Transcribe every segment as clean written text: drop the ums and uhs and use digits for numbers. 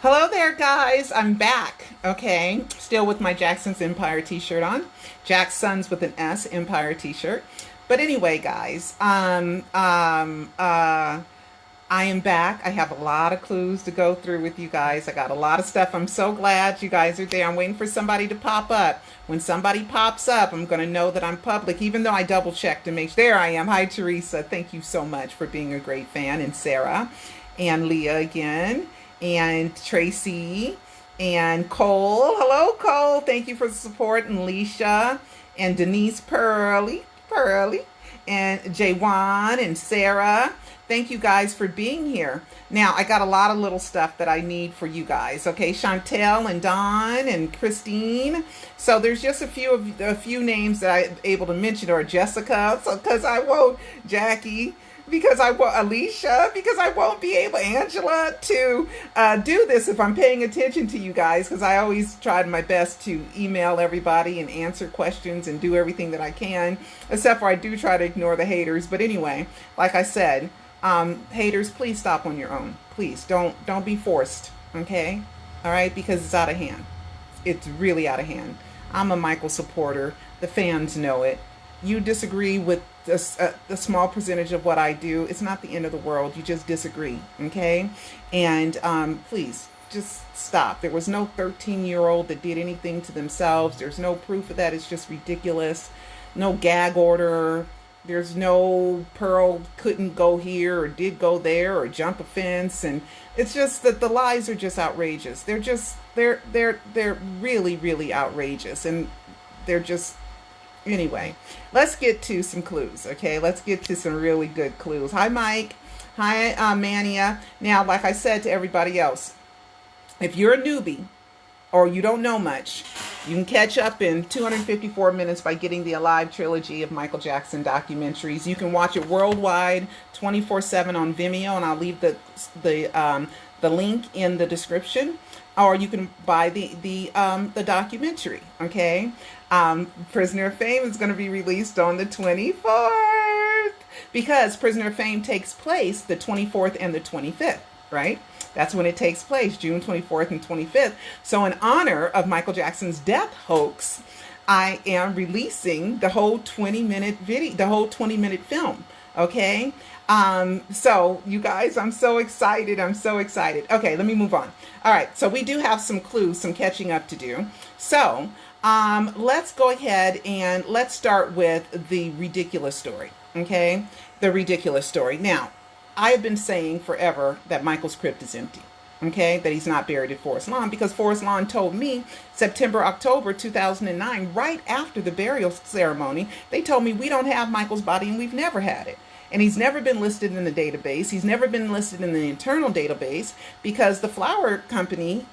Hello there, guys. I'm back. Okay, still with my Jackson's Empire t-shirt on. Jackson's with an S Empire t-shirt. But anyway, guys, I am back. I have a lot of clues to go through with you guys. I got a lot of stuff. I'm so glad you guys are there. I'm waiting for somebody to pop up. When somebody pops up, I'm going to know that I'm public, even though I double checked to make sure. There I am. Hi, Teresa. Thank you so much for being a great fan. And Sarah and Leah again. And Tracy and Cole. Hello, Cole. Thank you for the support. And Leisha and Denise Pearly, and Jaywan and Sarah. Thank you guys for being here. Now, I got a lot of little stuff that I need for you guys. Okay, Chantel and Dawn and Christine. So there's just a few names that I'm able to mention, or Jessica, so because I won't, Jackie, because I won't, Alicia, because I won't be able, Angela, to do this if I'm paying attention to you guys, because I always tried my best to email everybody and answer questions and do everything that I can, except for I do try to ignore the haters. But anyway, like I said, haters, please stop on your own. Please don't be forced. Okay, all right, because it's out of hand. It's really out of hand. I'm a Michael supporter. The fans know it. You disagree with the small percentage of what I do. It's not the end of the world. You just disagree, okay? And please just stop. There was no 13-year-old that did anything to themselves. There's no proof of that. It's just ridiculous. No gag order. There's no Pearl couldn't go here or did go there or jump a fence. And it's just that the lies are just outrageous. They're really, really outrageous. And they're just, anyway, let's get to some clues, okay? Let's get to some really good clues. Hi, Mike. Hi, Mania. Now, like I said to everybody else, if you're a newbie or you don't know much, you can catch up in 254 minutes by getting the L.O.V.E trilogy of Michael Jackson documentaries. You can watch it worldwide, 24/7 on Vimeo, and I'll leave the link in the description. Or you can buy the documentary, okay? Prisoner of Fame is going to be released on the 24th because Prisoner of Fame takes place the 24th and the 25th, right? That's when it takes place, June 24th and 25th. So in honor of Michael Jackson's death hoax, I am releasing the whole 20-minute video, the whole 20-minute film, okay? So you guys, I'm so excited. I'm so excited. Okay, let me move on. All right, so we do have some clues, some catching up to do. So let's go ahead and let's start with the ridiculous story, okay? The ridiculous story. Now, I have been saying forever that Michael's crypt is empty, okay? That he's not buried at Forest Lawn, because Forest Lawn told me September, October 2009, right after the burial ceremony, they told me we don't have Michael's body and we've never had it. And he's never been listed in the database. He's never been listed in the internal database because the flower company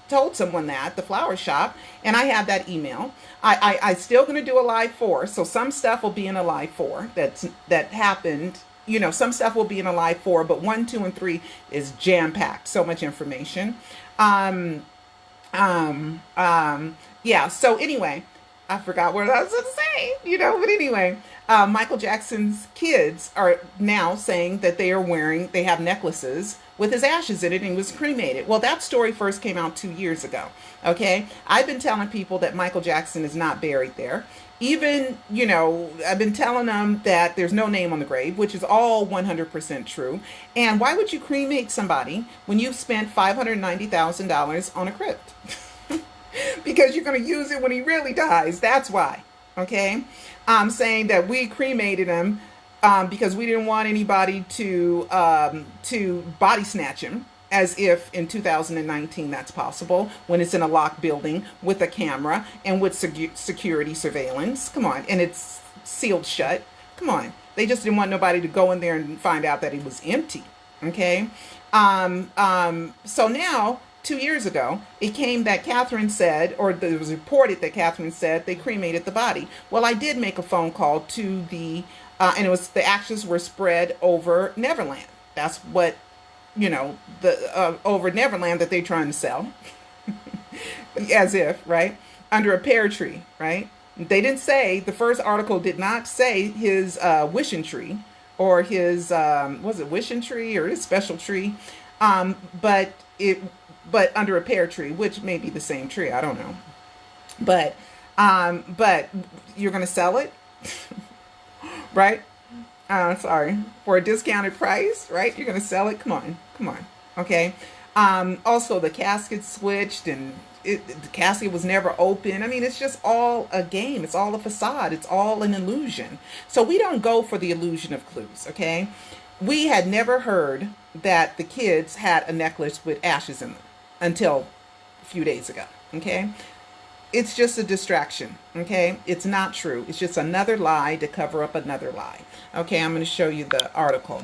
told someone that, the flower shop, and I have that email. I still going to do a live 4, so some stuff will be in a live 4 that happened. You know, some stuff will be in a live 4, but 1, 2, and 3 is jam-packed. So much information. Yeah, so anyway, I forgot what I was going to say, you know, but anyway, Michael Jackson's kids are now saying that they have necklaces with his ashes in it and he was cremated. Well, that story first came out 2 years ago, okay? I've been telling people that Michael Jackson is not buried there. Even, you know, I've been telling them that there's no name on the grave, which is all 100% true. And why would you cremate somebody when you've spent $590,000 on a crypt? Because you're going to use it when he really dies. That's why. Okay. I'm saying that we cremated him because we didn't want anybody to body snatch him, as if in 2019 that's possible when it's in a locked building with a camera and with security surveillance. Come on. And it's sealed shut. Come on. They just didn't want nobody to go in there and find out that it was empty. Okay. So now, 2 years ago, it came that Catherine said, or it was reported that Catherine said they cremated the body. Well, I did make a phone call to the, and it was, the ashes were spread over Neverland. That's what, you know, the over Neverland that they're trying to sell. As if, right? Under a pear tree, right? They didn't say, the first article did not say his wishing tree or his, was it wishing tree or his special tree? But but under a pear tree, which may be the same tree. I don't know. But you're going to sell it, right? Sorry, for a discounted price, right? You're going to sell it. Come on, come on. Okay. Also, the casket switched, and the casket was never open. I mean, it's just all a game. It's all a facade. It's all an illusion. So we don't go for the illusion of clues. Okay. We had never heard that the kids had a necklace with ashes in them until a few days ago. Okay. It's just a distraction. Okay. It's not true. It's just another lie to cover up another lie. Okay. I'm going to show you the article.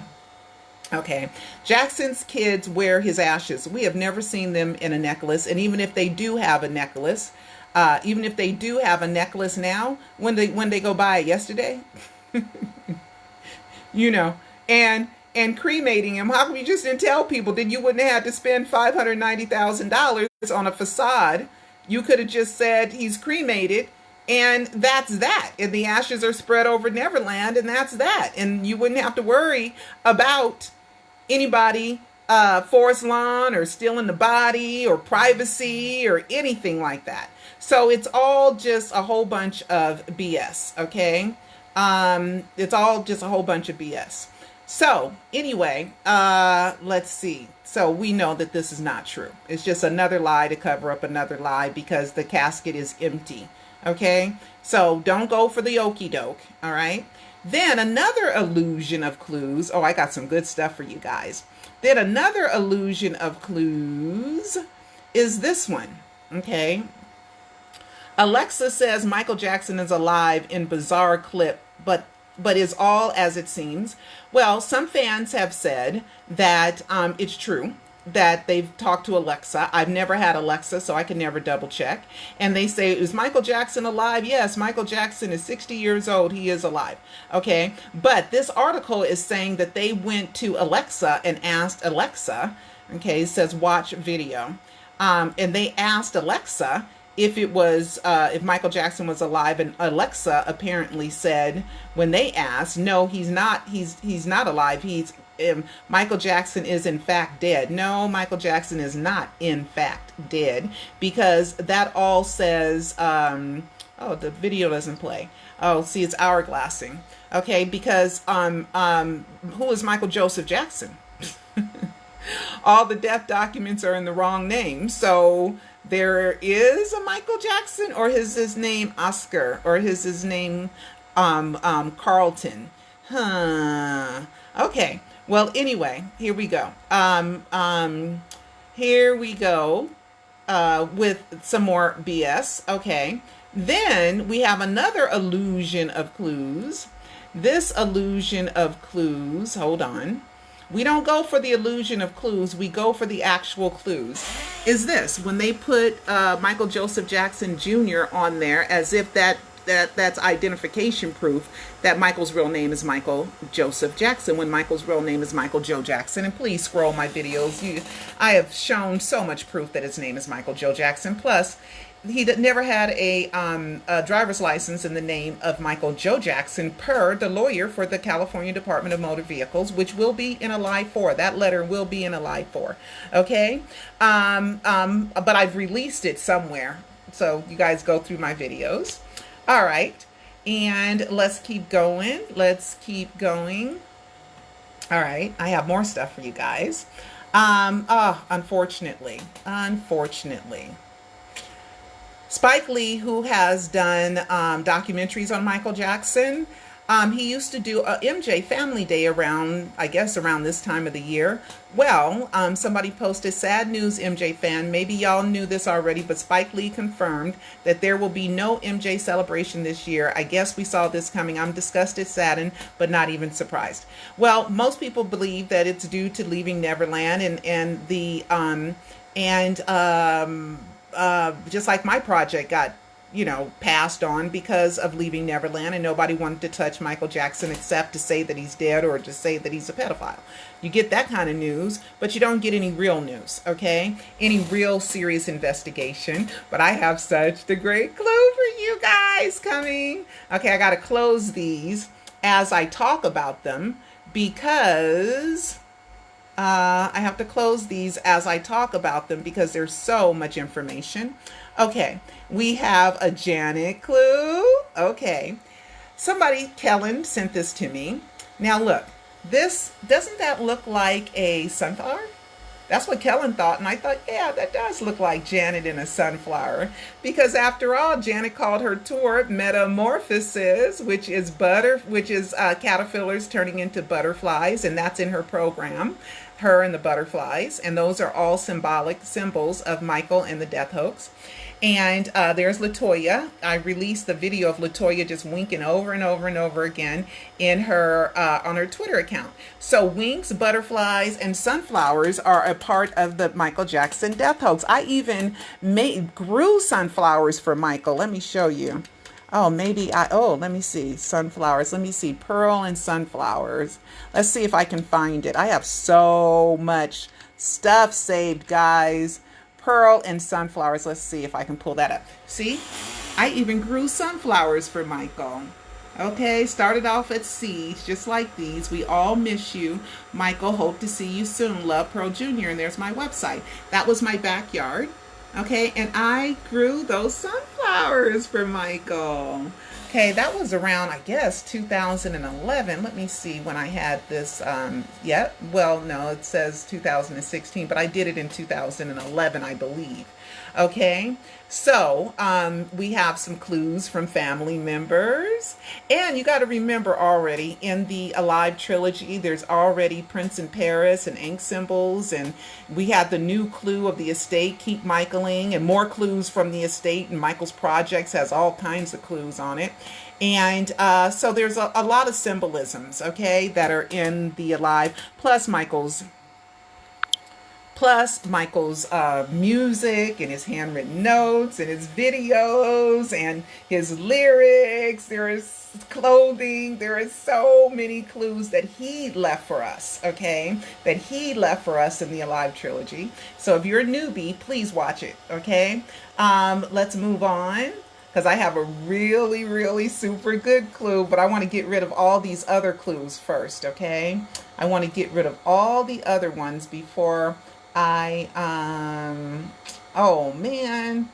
Okay. Jackson's kids wear his ashes. We have never seen them in a necklace. And even if they do have a necklace, now, when they go buy it yesterday, you know, and cremating him, how come you just didn't tell people? Then you wouldn't have had to spend $590,000 on a facade. You could have just said he's cremated, and that's that. And the ashes are spread over Neverland, and that's that. And you wouldn't have to worry about anybody forest lawn or stealing the body or privacy or anything like that. So it's all just a whole bunch of BS. Okay. It's all just a whole bunch of BS. So anyway, let's see. So we know that this is not true. It's just another lie to cover up another lie because the casket is empty. Okay. So don't go for the okie doke. All right. Then another illusion of clues. Oh, I got some good stuff for you guys. Then another illusion of clues is this one. Okay. Alexa says Michael Jackson is alive in bizarre clip, but is all as it seems. Well, some fans have said that it's true, that they've talked to Alexa. I've never had Alexa, so I can never double check. And they say, is Michael Jackson alive? Yes, Michael Jackson is 60 years old. He is alive. Okay. But this article is saying that they went to Alexa and asked Alexa, okay, it says watch video. And they asked Alexa if it was, if Michael Jackson was alive, and Alexa apparently said when they asked, no, he's not alive. Michael Jackson is in fact dead. No, Michael Jackson is not in fact dead, because that all says, oh, the video doesn't play. Oh, see, it's hourglassing. Okay. Because, who is Michael Joseph Jackson? All the death documents are in the wrong name. So there is a Michael Jackson, or is his name Oscar, or is his name Carlton? Okay. Well, anyway, here we go. Here we go with some more BS. Okay. Then we have another illusion of clues. This illusion of clues, hold on. We don't go for the illusion of clues. We go for the actual clues. Is this when they put Michael Joseph Jackson Jr. on there as if that's identification proof that Michael's real name is Michael Joseph Jackson, when Michael's real name is Michael Joe Jackson. And please scroll my videos. I have shown so much proof that his name is Michael Joe Jackson. Plus, he never had a driver's license in the name of Michael Joe Jackson, per the lawyer for the California Department of Motor Vehicles, which will be in a Live 4. That letter will be in a Live 4. Okay. But I've released it somewhere, so you guys go through my videos. All right. And let's keep going. Let's keep going. All right. I have more stuff for you guys. Unfortunately. Spike Lee, who has done documentaries on Michael Jackson, he used to do a MJ Family Day around this time of the year. Well, somebody posted, sad news, MJ fan. Maybe y'all knew this already, but Spike Lee confirmed that there will be no MJ celebration this year. I guess we saw this coming. I'm disgusted, saddened, but not even surprised. Well, most people believe that it's due to Leaving Neverland and just like my project got, passed on because of Leaving Neverland, and nobody wanted to touch Michael Jackson except to say that he's dead or to say that he's a pedophile. You get that kind of news, but you don't get any real news, okay? Any real serious investigation. But I have such a great clue for you guys coming. Okay, I got to close these as I talk about them because I have to close these as I talk about them because there's so much information. Okay, we have a Janet clue. Okay, somebody, Kellen, sent this to me. Now look, this, doesn't that look like a sunflower? That's what Kellen thought, and I thought, yeah, that does look like Janet in a sunflower. Because after all, Janet called her tour Metamorphosis, which is caterpillars turning into butterflies, and that's in her program, her and the butterflies, and those are all symbolic symbols of Michael and the death hoax. And there's Latoya. I released the video of Latoya just winking over and over and over again in her on her Twitter account. So winks, butterflies, and sunflowers are a part of the Michael Jackson death hoax. I even grew sunflowers for Michael. Let me show you. Oh, let me see. Sunflowers. Let me see. Pearl and sunflowers. Let's see if I can find it. I have so much stuff saved, guys. Pearl and sunflowers. Let's see if I can pull that up. See, I even grew sunflowers for Michael. Okay, started off at seeds, just like these. We all miss you, Michael. Hope to see you soon. Love, Pearl Jr. And there's my website. That was my backyard. Okay, and I grew those sunflowers for Michael. Okay, that was around, I guess, 2011. Let me see when I had this. Well, no, it says 2016, but I did it in 2011, I believe. Okay, so we have some clues from family members. And you got to remember already, in the L.O.V.E trilogy, there's already Prince in Paris and ink symbols. And we had the new clue of the estate, Keep Michaeling, and more clues from the estate. And Michael's Projects has all kinds of clues on it. And so there's a lot of symbolisms, okay, that are in the L.O.V.E, plus Michael's music and his handwritten notes and his videos and his lyrics. There is clothing. There is so many clues that he left for us, okay, that he left for us in the L.O.V.E trilogy. So if you're a newbie, please watch it, okay. Let's move on, because I have a really, really super good clue, but I want to get rid of all these other clues first, okay. I want to get rid of all the other ones before oh man,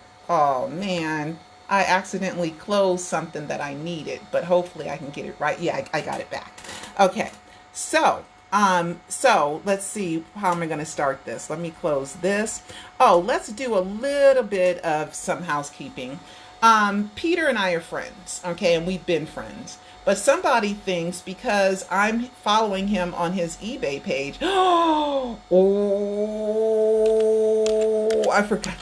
I accidentally closed something that I needed, but hopefully I can get it right. Yeah, I got it back. Okay, so let's see, how am I going to start this? Let me close this. Oh, let's do a little bit of some housekeeping. Peter and I are friends, okay, and we've been friends. But somebody thinks because I'm following him on his eBay page. Oh, I forgot.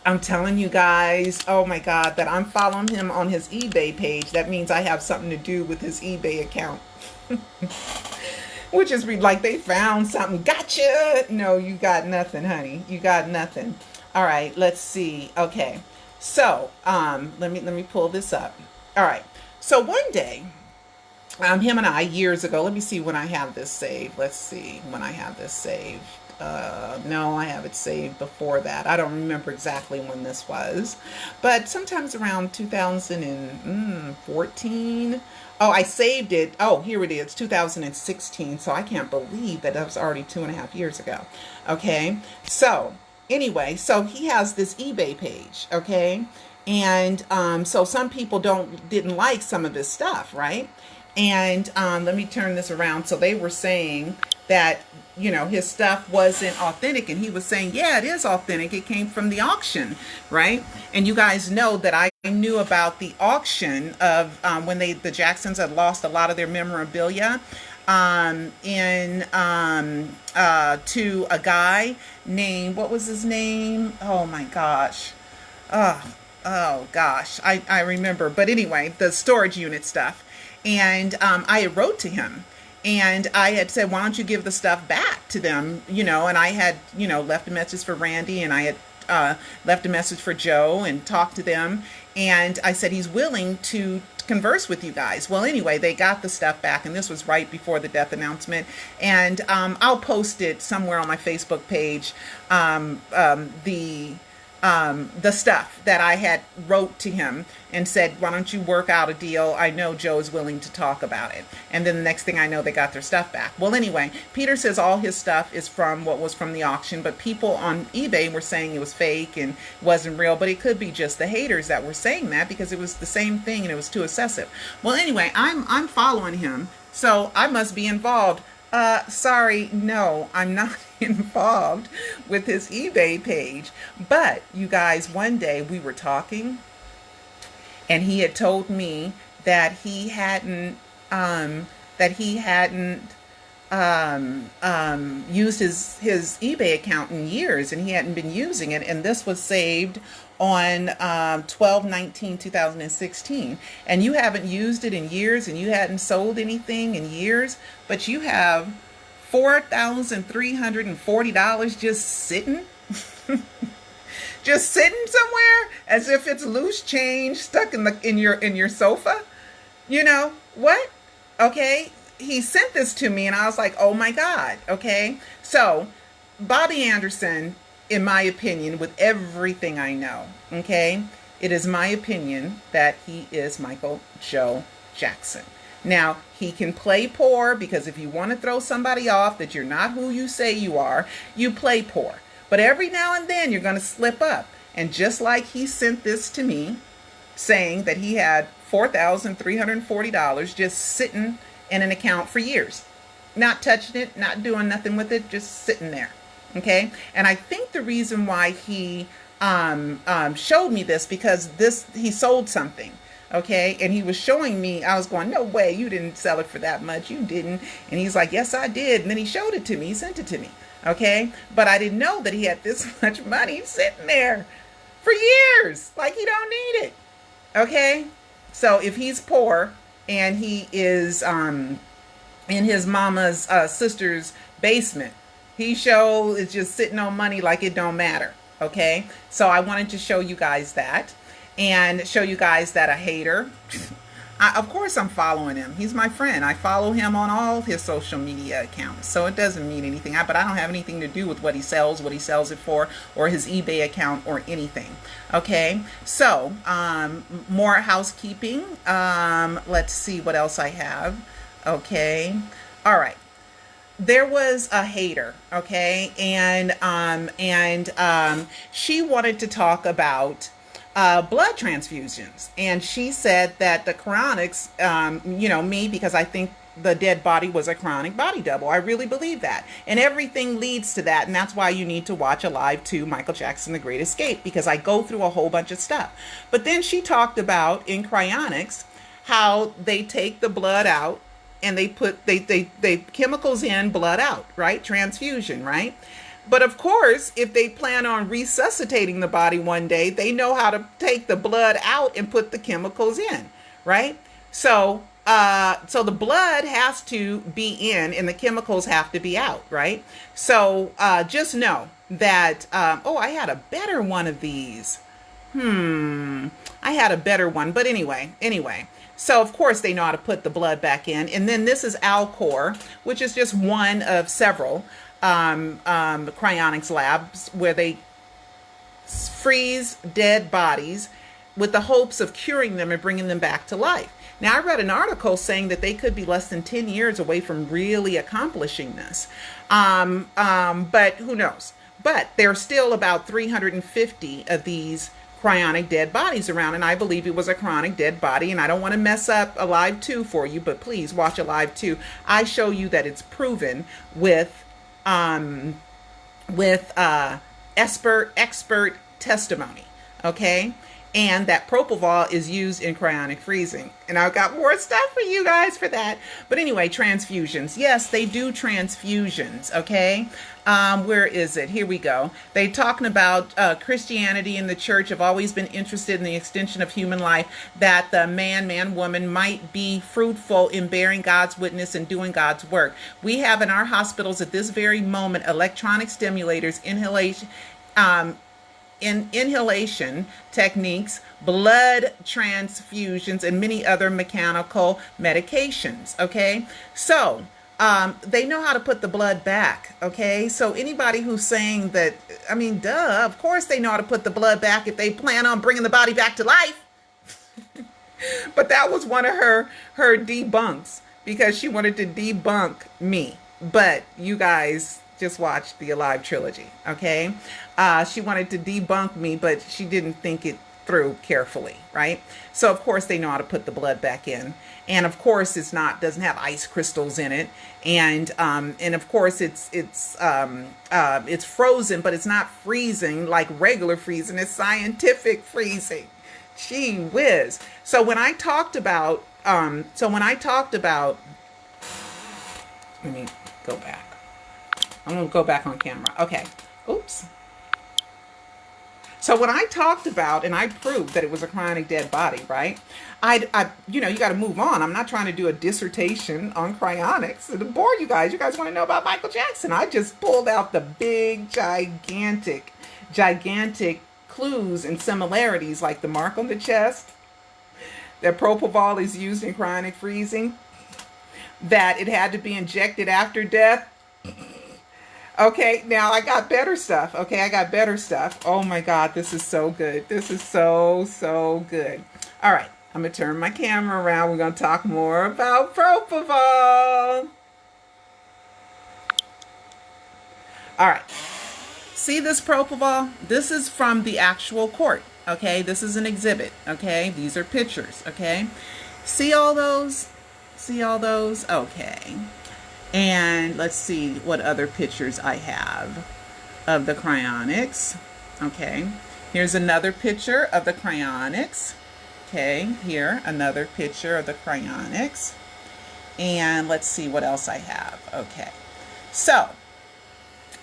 I'm telling you guys, oh my God, that I'm following him on his eBay page. That means I have something to do with his eBay account. Which is like they found something. Gotcha. No, you got nothing, honey. You got nothing. All right, let's see. Okay. So, let me pull this up. All right. So one day, him and I, years ago, let me see when I have this saved. Let's see when I have this saved. No, I have it saved before that. I don't remember exactly when this was, but sometimes around 2014. Oh, I saved it. Oh, here it is, 2016. So I can't believe that was already 2.5 years ago. Okay. So anyway, so he has this eBay page. Okay. And so some people didn't like some of his stuff, right? And let me turn this around. So they were saying that, you know, his stuff wasn't authentic. And he was saying, yeah, it is authentic. It came from the auction, right? And you guys know that I knew about the auction of when the Jacksons had lost a lot of their memorabilia to a guy named, what was his name? Oh my gosh. Oh gosh, I remember. But anyway, the storage unit stuff. And I wrote to him and I had said, why don't you give the stuff back to them? You know, and I had, you know, left a message for Randy, and I had left a message for Joe and talked to them. And I said, he's willing to converse with you guys. Well, anyway, they got the stuff back, and this was right before the death announcement. And I'll post it somewhere on my Facebook page. the stuff that I had wrote to him and said, why don't you work out a deal? I know Joe is willing to talk about it. And then the next thing I know, they got their stuff back. Well, anyway, Peter says all his stuff is from what was from the auction, but people on eBay were saying it was fake and wasn't real, but it could be just the haters that were saying that because it was the same thing and it was too excessive. Well, anyway, I'm following him, so I must be involved. Sorry, no, I'm not involved with his eBay page. But you guys, one day we were talking and he had told me that he hadn't used his eBay account in years, and he hadn't been using it, and this was saved on 12/19/2016, and you haven't used it in years, and you hadn't sold anything in years, but you have $4,340 just sitting just sitting somewhere as if it's loose change stuck in your sofa. You know what? Okay, he sent this to me and I was like, oh my God. Okay, so Bobby Anderson, in my opinion, with everything I know, okay, it is my opinion that he is Michael Joe Jackson. Now, he can play poor, because if you want to throw somebody off that you're not who you say you are, you play poor. But every now and then you're going to slip up. And just like he sent this to me saying that he had $4,340 just sitting in an account for years, not touching it, not doing nothing with it, just sitting there. Okay. And I think the reason why he showed me this, because he sold something. Okay, and he was showing me, I was going, no way, you didn't sell it for that much, you didn't. And he's like, yes, I did. And then he showed it to me, he sent it to me. Okay, but I didn't know that he had this much money sitting there for years, like he don't need it. Okay, so if he's poor and he is in his mama's sister's basement, he is just sitting on money like it don't matter. Okay, so I wanted to show you guys that. And show you guys that a hater, of course I'm following him. He's my friend. I follow him on all his social media accounts. So it doesn't mean anything. But I don't have anything to do with what he sells it for, or his eBay account or anything. Okay, so more housekeeping. Let's see what else I have. Okay, all right. There was a hater, okay, and she wanted to talk about blood transfusions, and she said that the chronics, me, because I think the dead body was a chronic body double. I really believe that, and everything leads to that, and that's why you need to watch Alive 2, Michael Jackson, The Great Escape, because I go through a whole bunch of stuff. But then she talked about in cryonics how they take the blood out and they put they chemicals in, blood out, right? Transfusion, right? But of course, if they plan on resuscitating the body one day, they know how to take the blood out and put the chemicals in, right? So the blood has to be in and the chemicals have to be out, right? So just know that, I had a better one of these. I had a better one, but anyway. So of course they know how to put the blood back in. And then this is Alcor, which is just one of several cryonics labs where they freeze dead bodies with the hopes of curing them and bringing them back to life. Now, I read an article saying that they could be less than 10 years away from really accomplishing this. But who knows? But there's still about 350 of these cryonic dead bodies around, and I believe it was a chronic dead body, and I don't want to mess up Alive 2 for you, but please watch Alive 2. I show you that it's proven with expert testimony, okay? And that propofol is used in cryonic freezing. And I've got more stuff for you guys for that. But anyway, transfusions. Yes, they do transfusions, okay? Where is it? Here we go. They're talking about Christianity and the church have always been interested in the extension of human life, that the man, woman might be fruitful in bearing God's witness and doing God's work. We have in our hospitals at this very moment electronic stimulators, inhalation techniques, blood transfusions, and many other mechanical medications. Okay, so they know how to put the blood back. Okay, so anybody who's saying that, I mean, duh, of course they know how to put the blood back if they plan on bringing the body back to life. But that was one of her debunks, because she wanted to debunk me. But you guys just watched the Alive trilogy, okay? She wanted to debunk me, but she didn't think it through carefully, right? So of course they know how to put the blood back in, and of course doesn't have ice crystals in it, and of course it's frozen, but it's not freezing like regular freezing. It's scientific freezing. Gee whiz. So when I talked about, let me go back. I'm going to go back on camera. Okay. Oops. So when I talked about, and I proved that it was a cryonic dead body, right? You got to move on. I'm not trying to do a dissertation on cryonics to bore you guys. You guys want to know about Michael Jackson. I just pulled out the big, gigantic clues and similarities, like the mark on the chest, that propofol is used in cryonic freezing, that it had to be injected after death. Okay, now I got better stuff. Okay, I got better stuff. Oh my God, this is so good. This is so good. All right, I'm going to turn my camera around. We're going to talk more about propofol. All right. See this propofol? This is from the actual court. Okay, this is an exhibit. Okay, these are pictures. Okay, see all those? See all those? Okay. And let's see what other pictures I have of the cryonics. Okay, here's another picture of the cryonics. Okay, here, another picture of the cryonics. And let's see what else I have. Okay, so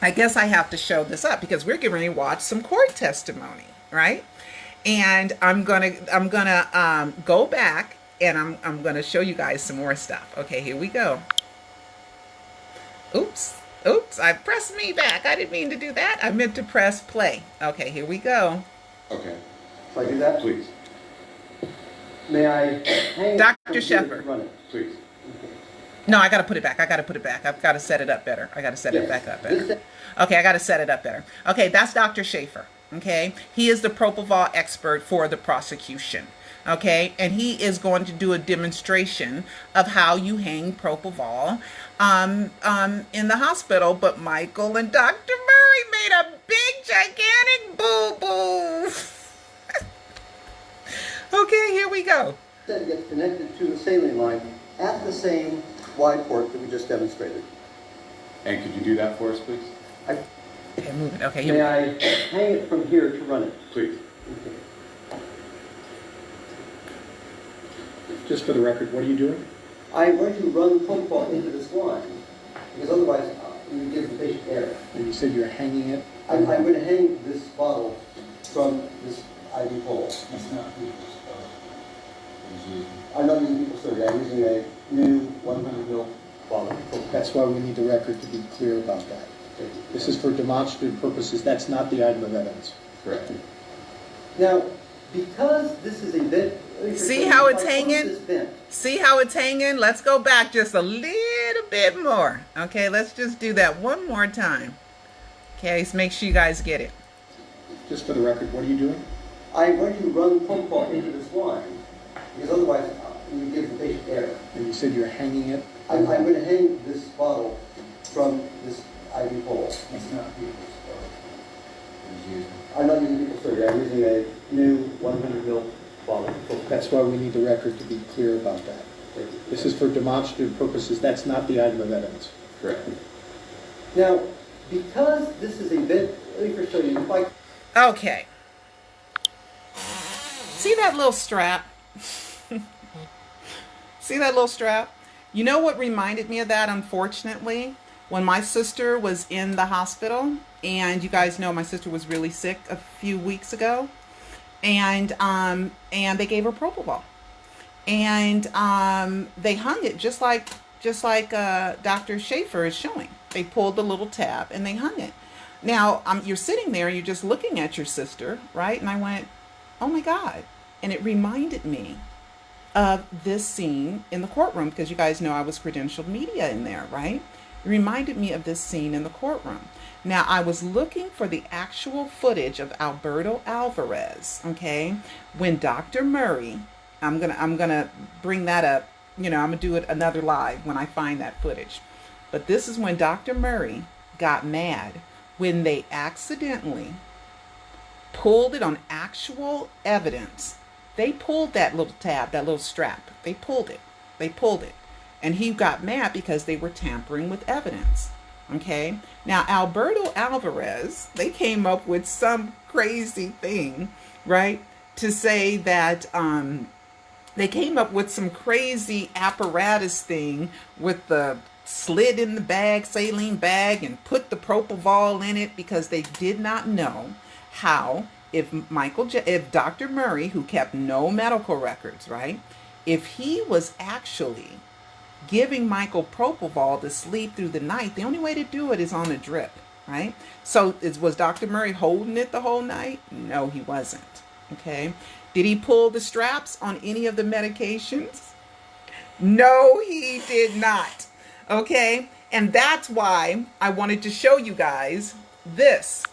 I guess I have to show this up because we're getting ready to watch some court testimony, right? And I'm gonna go back, and I'm gonna show you guys some more stuff. Okay, here we go. Oops, I pressed me back. I didn't mean to do that. I meant to press play. Okay, here we go. Okay. If I do that, please. May I hang Dr. Shepard. Run it, please. No, I got to put it back. I've got to set it up better. I got to set it back up better. Okay, I got to set it up better. Okay, that's Dr. Schaefer. Okay, he is the propofol expert for the prosecution. Okay, and he is going to do a demonstration of how you hang propofol in the hospital. But Michael and Dr. Murray made a big, gigantic boo-boo. Okay, here we go. Then gets connected to the saline line at the same wide port that we just demonstrated. And could you do that for us, please? Okay, move it. Okay, here. May I hang it from here to run it, please? Okay. Just for the record, what are you doing? I'm going to run propofol into this line, because otherwise we would give the patient air. And you said you're hanging it? I'm going to hang this bottle from this IV pole. That's not I'm not using people surgery. I'm using a new 100 ml bottle. That's why we need the record to be clear about that. This is for demonstrative purposes. That's not the item of evidence. Correct. Now, because this is a vent, see how it's hanging? See how it's hanging? Let's go back just a little bit more. Okay, let's just do that one more time. Okay, so make sure you guys get it. Just for the record, what are you doing? I'm going to run propofol into this line, because otherwise we would give the patient air. And you said you're hanging it? I'm going to hang this bottle from this IV pole. That's not I'm not using people surgery. I'm using a new 100 ml bottle. That's why we need the record to be clear about that. This is for demonstrative purposes. That's not the item of evidence. Correct. Now, because this is a vent, let me first show you. Okay. See that little strap? See that little strap? You know what reminded me of that, unfortunately? When my sister was in the hospital, and you guys know my sister was really sick a few weeks ago, and they gave her propofol, and they hung it just like Dr. Schaefer is showing. They pulled the little tab and they hung it. Now you're sitting there, you're just looking at your sister, right? And I went, oh my God, and it reminded me of this scene in the courtroom, because you guys know I was credentialed media in there, right? It reminded me of this scene in the courtroom. Now, I was looking for the actual footage of Alberto Alvarez, okay, when Dr. Murray, I'm gonna bring that up, I'm gonna do it another live when I find that footage. But this is when Dr. Murray got mad when they accidentally pulled it on actual evidence. They pulled that little tab, that little strap. They pulled it. And he got mad because they were tampering with evidence. Okay. Now, Alberto Alvarez, they came up with some crazy thing, right? To say that they came up with some crazy apparatus thing with the slit in the bag, saline bag, and put the propofol in it, because they did not know how, if Dr. Murray, who kept no medical records, right? If he was actually giving Michael propofol to sleep through the night, the only way to do it is on a drip, right? So was Dr. Murray holding it the whole night? No, he wasn't. Okay. Did he pull the straps on any of the medications? No, he did not. Okay. And that's why I wanted to show you guys this.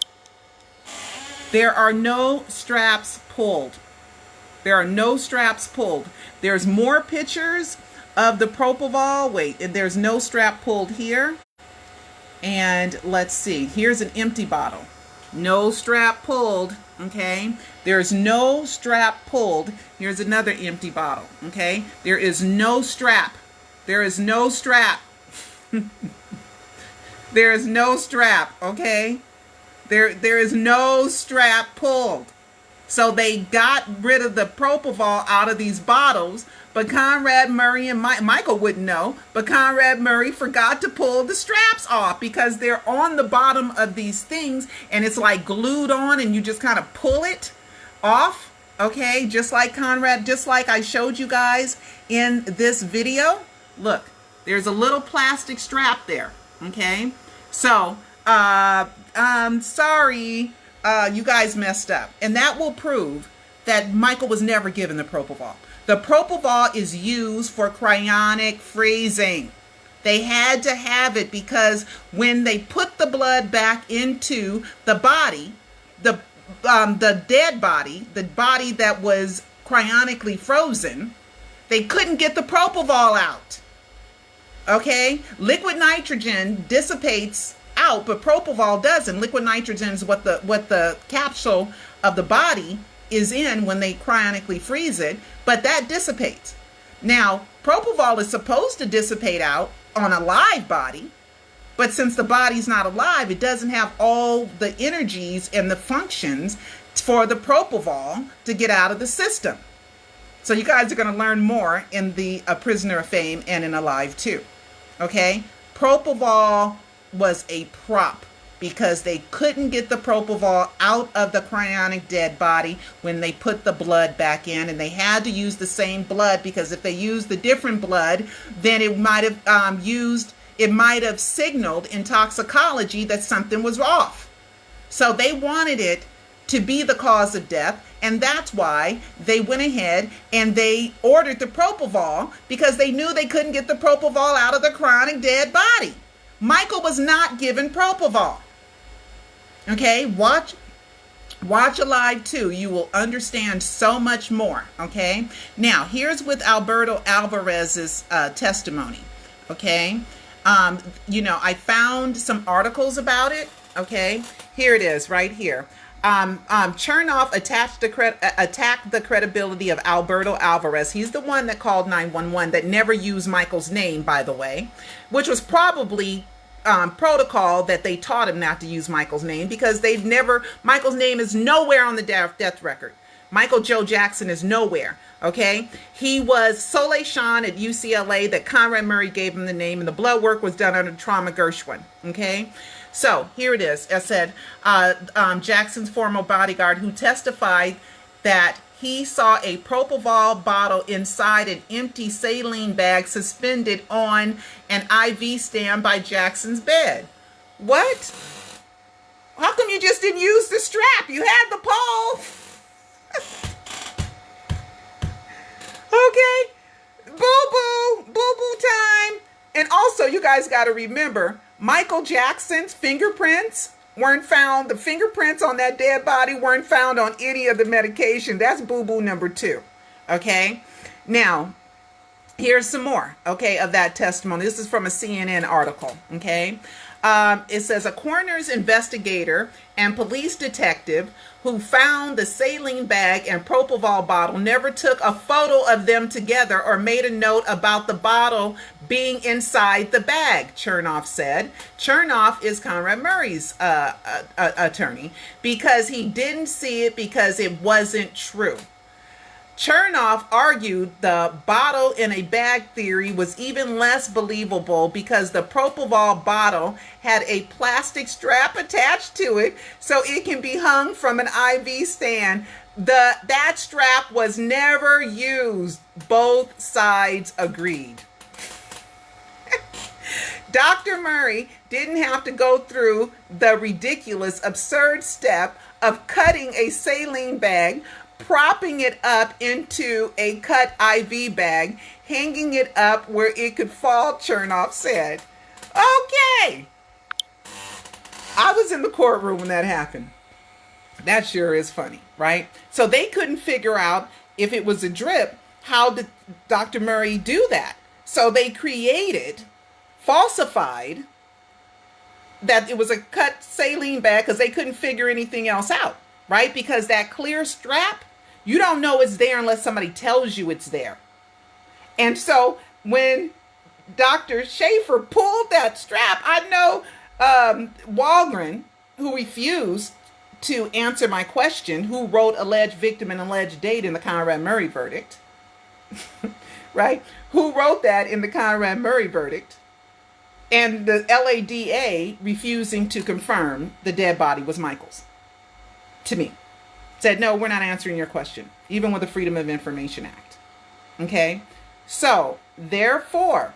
There are no straps pulled. There are no straps pulled. There's more pictures of the propofol. Wait, there's no strap pulled here. And let's see. Here's an empty bottle. No strap pulled. Okay. There's no strap pulled. Here's another empty bottle. Okay. There is no strap. There is no strap. There is no strap. Okay. There is no strap pulled. So they got rid of the propofol out of these bottles, but Conrad Murray and Michael wouldn't know, but Conrad Murray forgot to pull the straps off because they're on the bottom of these things and it's like glued on, and you just kind of pull it off, okay? Just like I showed you guys in this video. Look, there's a little plastic strap there, okay? So, sorry, you guys messed up. And that will prove that Michael was never given the propofol. The propofol is used for cryonic freezing. They had to have it because when they put the blood back into the body, the dead body, the body that was cryonically frozen, they couldn't get the propofol out. Okay? Liquid nitrogen dissipates out, but propofol doesn't. Liquid nitrogen is what the capsule of the body is in when they cryonically freeze it, but that dissipates. Now, propofol is supposed to dissipate out on a live body, but since the body's not alive, it doesn't have all the energies and the functions for the propofol to get out of the system. So you guys are going to learn more in the Prisoner of Fame and in Alive too. Okay? Propofol was a prop because they couldn't get the propofol out of the cryonic dead body when they put the blood back in, and they had to use the same blood, because if they used the different blood, then it might have signaled in toxicology that something was off. So they wanted it to be the cause of death, and that's why they went ahead and they ordered the propofol, because they knew they couldn't get the propofol out of the cryonic dead body. Michael was not given propofol. Okay, watch Alive 2. You will understand so much more. Okay, now here's with Alberto Alvarez's testimony. Okay, I found some articles about it. Okay, here it is right here. Chernoff attacked the credibility of Alberto Alvarez. He's the one that called 911, that never used Michael's name, by the way, which was probably protocol that they taught him not to use Michael's name, because Michael's name is nowhere on the death record. Michael Joe Jackson is nowhere. Okay, he was Soleil Sean at UCLA, that Conrad Murray gave him the name, and the blood work was done under Trauma Gershwin. Okay, so here it is. I said Jackson's former bodyguard, who testified that he saw a propofol bottle inside an empty saline bag suspended on an IV stand by Jackson's bed. What? How come you just didn't use the strap? You had the pole. Okay. guys got to remember, Michael Jackson's fingerprints weren't found. The fingerprints on that dead body weren't found on any of the medication. That's boo-boo number 2. Okay? Now, here's some more, okay, of that testimony. This is from a CNN article, okay? It says a coroner's investigator and police detective who found the saline bag and propofol bottle never took a photo of them together or made a note about the bottle being inside the bag, Chernoff said. Chernoff is Conrad Murray's attorney, because he didn't see it because it wasn't true. Chernoff argued the bottle in a bag theory was even less believable because the propofol bottle had a plastic strap attached to it so it can be hung from an IV stand. That strap was never used. Both sides agreed. Dr. Murray didn't have to go through the ridiculous, absurd step of cutting a saline bag, propping it up into a cut IV bag, hanging it up where it could fall, Chernoff said. Okay. I was in the courtroom when that happened. That sure is funny, right? So they couldn't figure out if it was a drip. How did Dr. Murray do that? So they falsified that it was a cut saline bag because they couldn't figure anything else out, right? Because that clear strap, you don't know it's there unless somebody tells you it's there. And so when Dr. Schaefer pulled that strap, I know Walgren, who refused to answer my question, who wrote alleged victim and alleged date in the Conrad Murray verdict, right? Who wrote that in the Conrad Murray verdict, and the LADA refusing to confirm the dead body was Michael's, to me. Said, no, we're not answering your question, even with the Freedom of Information Act. Okay? So, therefore,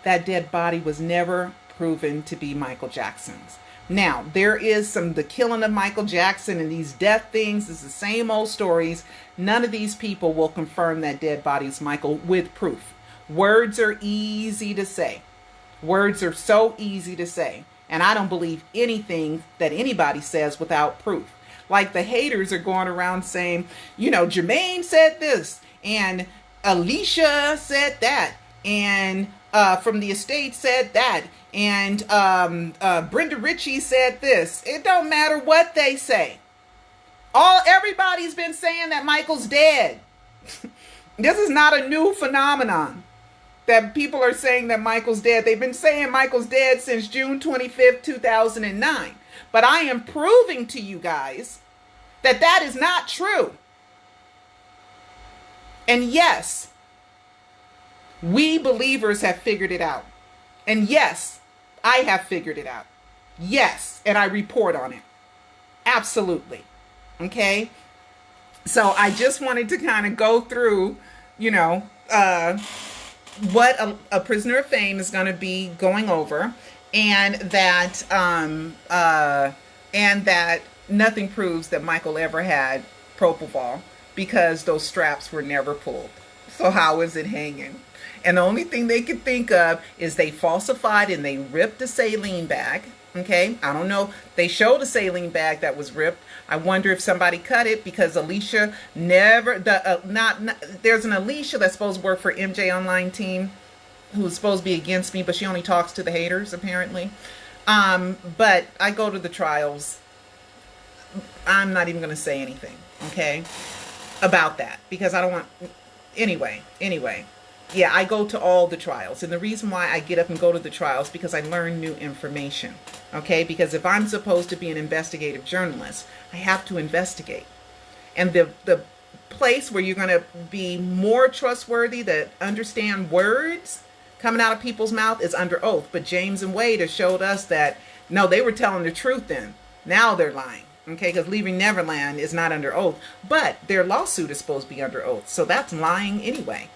that dead body was never proven to be Michael Jackson's. Now, there is the killing of Michael Jackson and these death things. It's the same old stories. None of these people will confirm that dead body is Michael with proof. Words are easy to say. Words are so easy to say. And I don't believe anything that anybody says without proof. Like the haters are going around saying, Jermaine said this, and Alicia said that, and from the estate said that, and Brenda Ritchie said this. It don't matter what they say. Everybody's been saying that Michael's dead. This is not a new phenomenon that people are saying that Michael's dead. They've been saying Michael's dead since June 25th, 2009. But I am proving to you guys that is not true. And yes, we believers have figured it out. And yes, I have figured it out. Yes, and I report on it. Absolutely. Okay? So I just wanted to kind of go through, what a prisoner of fame is going to be going over, and that nothing proves that Michael ever had propofol because those straps were never pulled. So how is it hanging? And the only thing they could think of is they falsified and they ripped the saline bag. Okay, I don't know. They showed a saline bag that was ripped. I wonder if somebody cut it, because Alicia never, there's an Alicia that's supposed to work for MJ Online team who's supposed to be against me, but she only talks to the haters apparently. But I go to the trials. I'm not even going to say anything, okay, about that, because I don't want, anyway. Yeah, I go to all the trials. And the reason why I get up and go to the trials, because I learn new information. Okay? Because if I'm supposed to be an investigative journalist, I have to investigate. And the place where you're going to be more trustworthy, that understand words coming out of people's mouth, is under oath. But James and Wade have showed us that, no, they were telling the truth then. Now they're lying. Okay? Because Leaving Neverland is not under oath. But their lawsuit is supposed to be under oath. So that's lying anyway.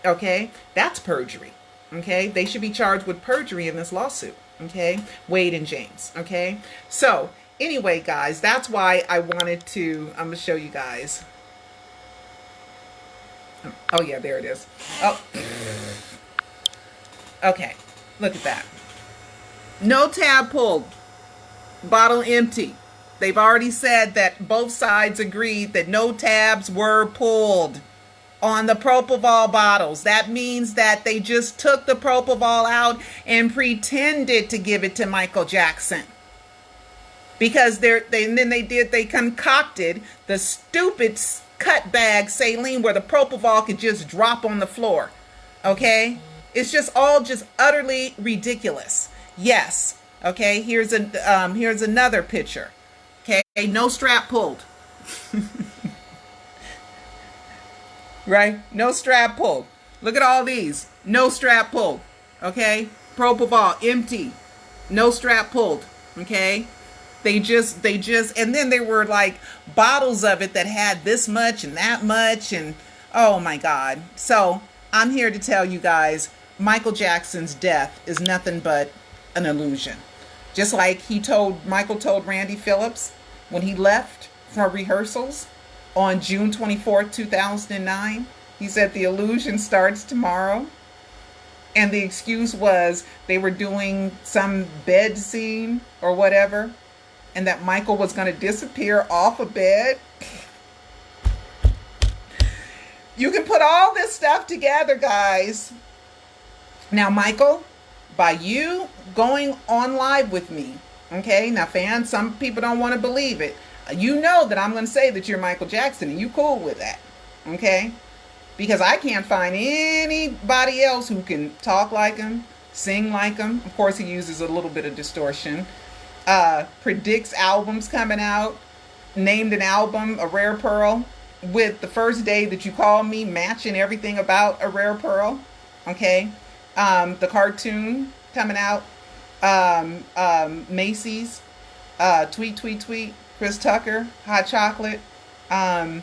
Okay, that's perjury. Okay, they should be charged with perjury in this lawsuit. Okay, Wade and James. Okay, so anyway, guys, that's why I wanted to, I'm going to show you guys. Oh yeah, there it is. Oh, okay. Look at that. No tab pulled. Bottle empty. They've already said that both sides agreed that no tabs were pulled on the Propofol bottles. That means that they just took the Propofol out and pretended to give it to Michael Jackson. Because they concocted the stupid cut bag saline where the Propofol could just drop on the floor. Okay? It's just all just utterly ridiculous. Yes. Okay, here's another picture. Okay, no strap pulled. Right? No strap pulled. Look at all these. No strap pulled. Okay? Propofol empty. No strap pulled. Okay? They just, and then there were like bottles of it that had this much and that much, and oh my God. So I'm here to tell you guys, Michael Jackson's death is nothing but an illusion. Just like Michael told Randy Phillips when he left for rehearsals on June 24th, 2009, he said the illusion starts tomorrow. And the excuse was they were doing some bed scene or whatever, and that Michael was going to disappear off a bed. You can put all this stuff together, guys. Now, Michael, by you going on live with me, okay? Now, fans, some people don't want to believe it. You know that I'm going to say that you're Michael Jackson, and you cool with that, okay? Because I can't find anybody else who can talk like him, sing like him. Of course, he uses a little bit of distortion. Predicts albums coming out. Named an album A Rare Pearl with The First Day That You Call Me matching everything about A Rare Pearl, okay? The cartoon coming out. Macy's. Tweet, Tweet, Tweet. Chris Tucker. Hot Chocolate. The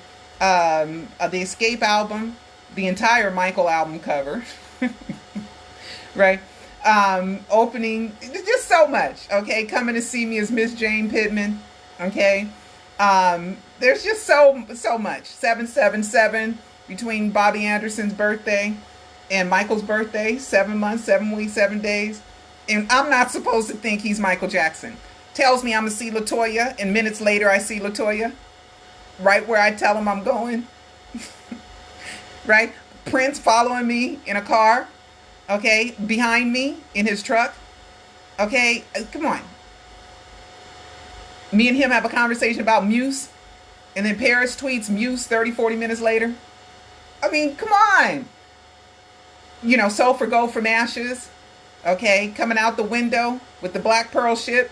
Escape album, the entire Michael album cover, right? Opening, just so much, okay? Coming to See Me as Miss Jane Pittman, okay? There's just so much. 777 between Bobby Anderson's birthday and Michael's birthday, 7 months, 7 weeks, 7 days. And I'm not supposed to think he's Michael Jackson. Tells me I'm going to see LaToya, and minutes later I see LaToya. Right where I tell him I'm going. Right? Prince following me in a car. Okay? Behind me in his truck. Okay? Come on. Me and him have a conversation about Muse. And then Paris tweets Muse 30, 40 minutes later. I mean, come on. You know, Soul for Gold from Ashes. Okay? Coming out the window with the Black Pearl ship.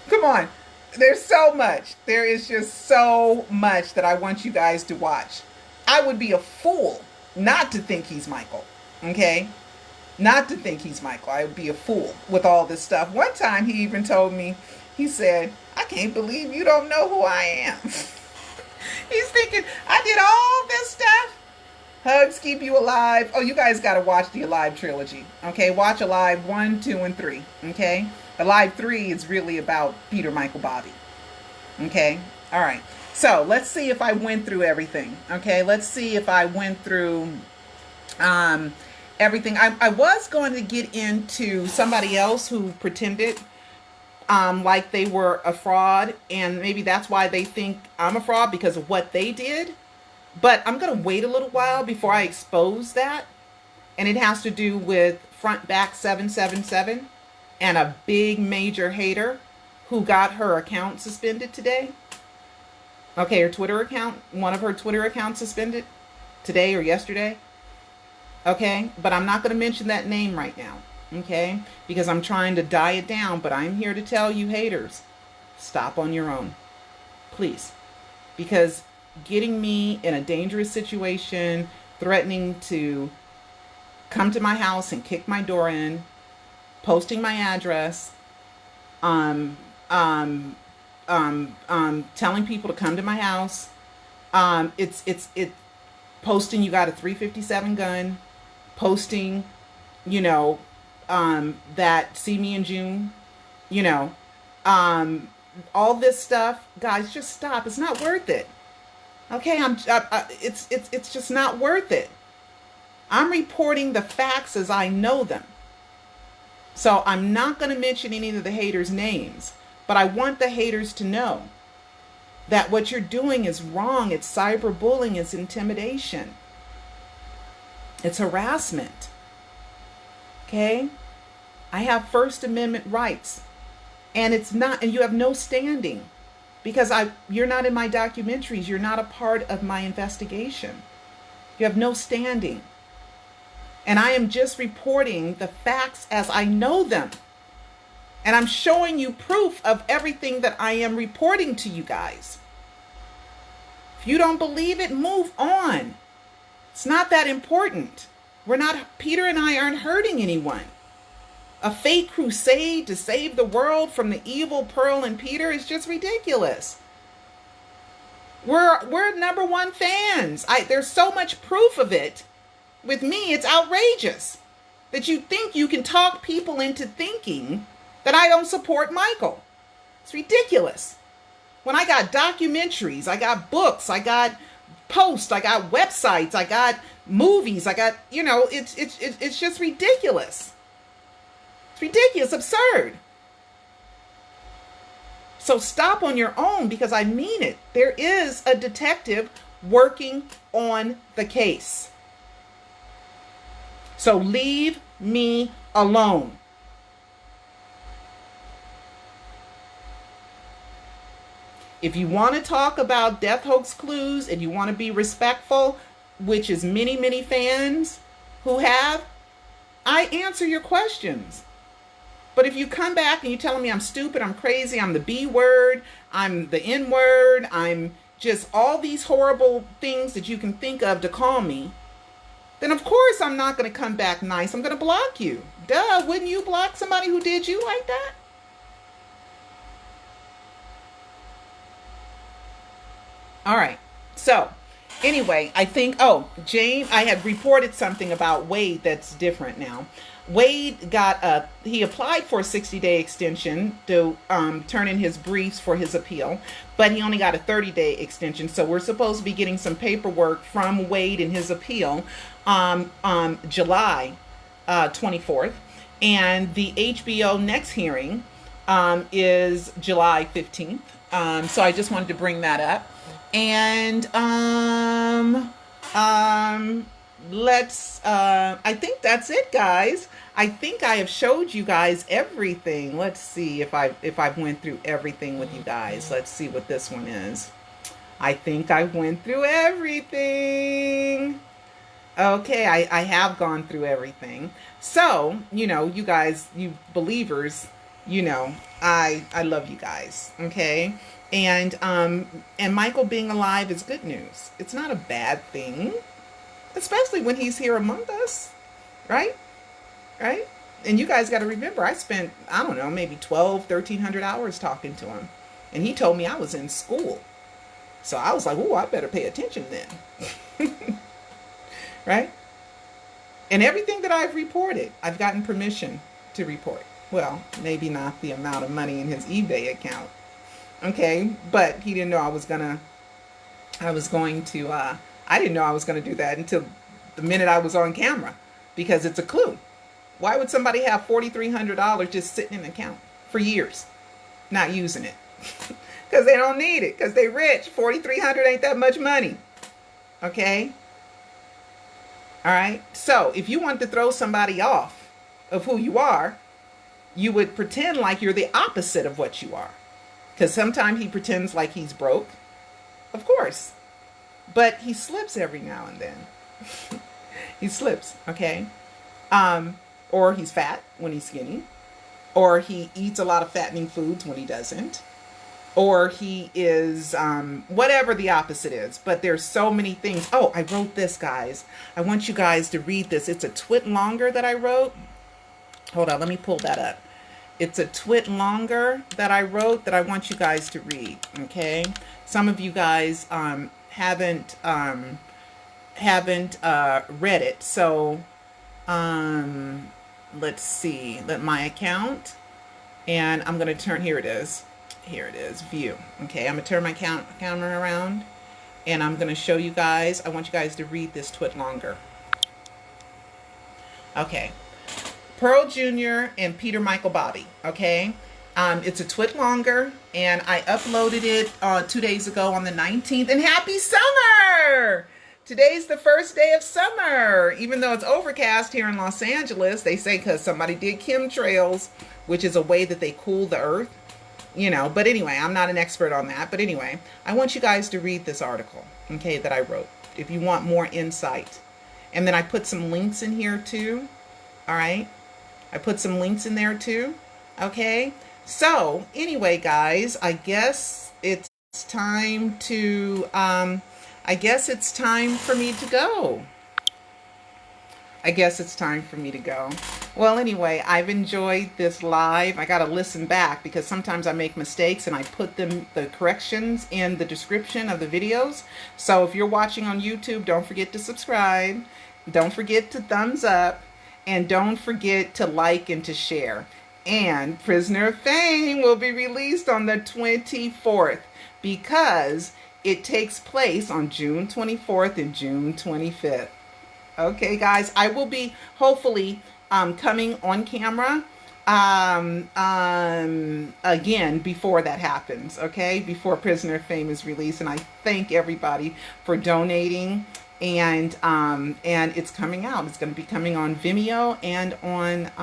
Come on. There's so much. There is just so much that I want you guys to watch. I would be a fool not to think he's Michael. Okay? Not to think he's Michael. I would be a fool with all this stuff. One time he even told me, he said, I can't believe you don't know who I am. He's thinking, I did all this stuff. Hugs keep you alive. Oh, you guys got to watch the Alive trilogy. Okay? Watch Alive 1, 2, and 3. Okay? Alive 3 is really about Peter, Michael, Bobby. Okay? All right. So let's see if I went through everything. Okay? Let's see if I went through everything. I was going to get into somebody else who pretended like they were a fraud, and maybe that's why they think I'm a fraud, because of what they did. But I'm going to wait a little while before I expose that. And it has to do with Front Back 777 and a big major hater who got her account suspended today. Okay, her Twitter account, one of her Twitter accounts suspended today or yesterday. Okay, but I'm not going to mention that name right now. Okay, because I'm trying to die it down. But I'm here to tell you haters, stop on your own. Please. Because getting me in a dangerous situation, threatening to come to my house and kick my door in, posting my address, telling people to come to my house, posting you got a 357 gun, posting, you know, that see me in June, you know, all this stuff, guys, just stop. It's not worth it. Okay, it's just not worth it. I'm reporting the facts as I know them. So I'm not going to mention any of the haters' names, but I want the haters to know that what you're doing is wrong. It's cyberbullying, it's intimidation, it's harassment. Okay? I have First Amendment rights, and you have no standing because you're not in my documentaries. You're not a part of my investigation. You have no standing. And I am just reporting the facts as I know them. And I'm showing you proof of everything that I am reporting to you guys. If you don't believe it, move on. It's not that important. Peter and I aren't hurting anyone. A fake crusade to save the world from the evil Pearl and Peter is just ridiculous. We're #1 fans. There's so much proof of it. With me, it's outrageous that you think you can talk people into thinking that I don't support Michael. It's ridiculous. When I got documentaries, I got books, I got posts, I got websites, I got movies, I got, it's just ridiculous. It's ridiculous, absurd. So stop on your own, because I mean it. There is a detective working on the case. So leave me alone. If you want to talk about death hoax clues and you want to be respectful, which is many, many fans who have, I answer your questions. But if you come back and you're telling me I'm stupid, I'm crazy, I'm the B word, I'm the N word, I'm just all these horrible things that you can think of to call me, then of course I'm not going to come back nice. I'm going to block you. Duh, wouldn't you block somebody who did you like that? All right. So anyway, I think, James, I had reported something about Wade that's different now. Wade he applied for a 60-day extension to turn in his briefs for his appeal, but he only got a 30-day extension. So we're supposed to be getting some paperwork from Wade in his appeal July 24th. And the HBO next hearing is July 15th. So I just wanted to bring that up. And I think that's it, guys. I think I have showed you guys everything. Let's see if I've went through everything with you guys. Let's see what this one is. I think I went through everything. Okay, I have gone through everything. So, you guys, you believers, I love you guys, okay? And Michael being alive is good news. It's not a bad thing, especially when he's here among us, right? Right? And you guys got to remember, I spent, I don't know, maybe 1,300 hours talking to him. And he told me I was in school. So I was like, oh, I better pay attention then. Right? And everything that I've reported, I've gotten permission to report. Well, maybe not the amount of money in his eBay account. Okay, but he didn't know I didn't know I was going to do that until the minute I was on camera, because it's a clue. Why would somebody have $4,300 just sitting in an account for years, not using it? Because they don't need it, because they're rich. $4,300 ain't that much money. Okay? All right? So if you want to throw somebody off of who you are, you would pretend like you're the opposite of what you are. Because sometimes he pretends like he's broke. Of course. But he slips every now and then. He slips, okay? Or he's fat when he's skinny. Or he eats a lot of fattening foods when he doesn't. Or he is, whatever the opposite is. But there's so many things. Oh, I wrote this, guys. I want you guys to read this. It's a twit longer that I wrote. Hold on, let me pull that up. It's a twit longer that I wrote that I want you guys to read, okay? Some of you guys haven't read it. So let's see, my account, and I'm going to turn, here it is, view. Okay, I'm going to turn my camera around. and I'm going to show you guys. I want you guys to read this twit longer. Okay. Pearl Jr. and Peter Michael Bobby. Okay. It's a twit longer, and I uploaded it 2 days ago on the 19th. And happy summer! Today's the first day of summer, even though it's overcast here in Los Angeles. They say because somebody did chemtrails, which is a way that they cool the earth, you know. But anyway, I'm not an expert on that. But anyway, I want you guys to read this article, okay, that I wrote, if you want more insight. And then I put some links in here too. All right. I put some links in there too. Okay. So anyway, guys, I guess it's time to, I guess it's time for me to go. Well, anyway, I've enjoyed this live. I got to listen back because sometimes I make mistakes and I put the corrections in the description of the videos. So if you're watching on YouTube, don't forget to subscribe. Don't forget to thumbs up. And don't forget to like and to share. And Prisoner of Fame will be released on the 24th because it takes place on June 24th and June 25th. Okay, guys, I will be hopefully coming on camera again before that happens, okay, before Prisoner of Fame is released. And I thank everybody for donating. And it's coming out. It's going to be coming on Vimeo and on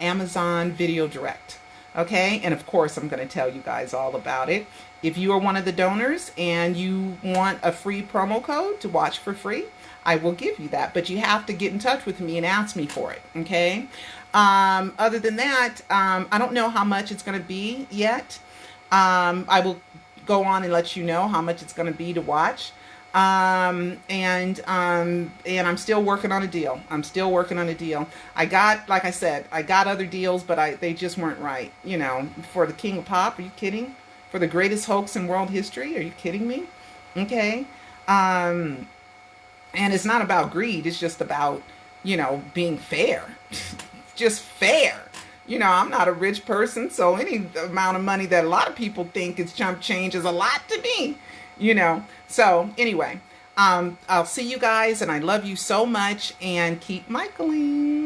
Amazon Video Direct. Okay, and of course I'm going to tell you guys all about it. If you are one of the donors and you want a free promo code to watch for free, I will give you that. But you have to get in touch with me and ask me for it. Okay. Other than that, I don't know how much it's going to be yet. I will go on and let you know how much it's going to be to watch. And I'm still working on a deal. I got, like I said, I got other deals, but they just weren't right. You know, for the King of Pop, are you kidding? For the greatest hoax in world history, are you kidding me? Okay. And it's not about greed. It's just about, you know, being fair. Just fair. You know, I'm not a rich person, so any amount of money that a lot of people think is chump change is a lot to me. You know, so anyway, I'll see you guys, and I love you so much, and keep Michaeling.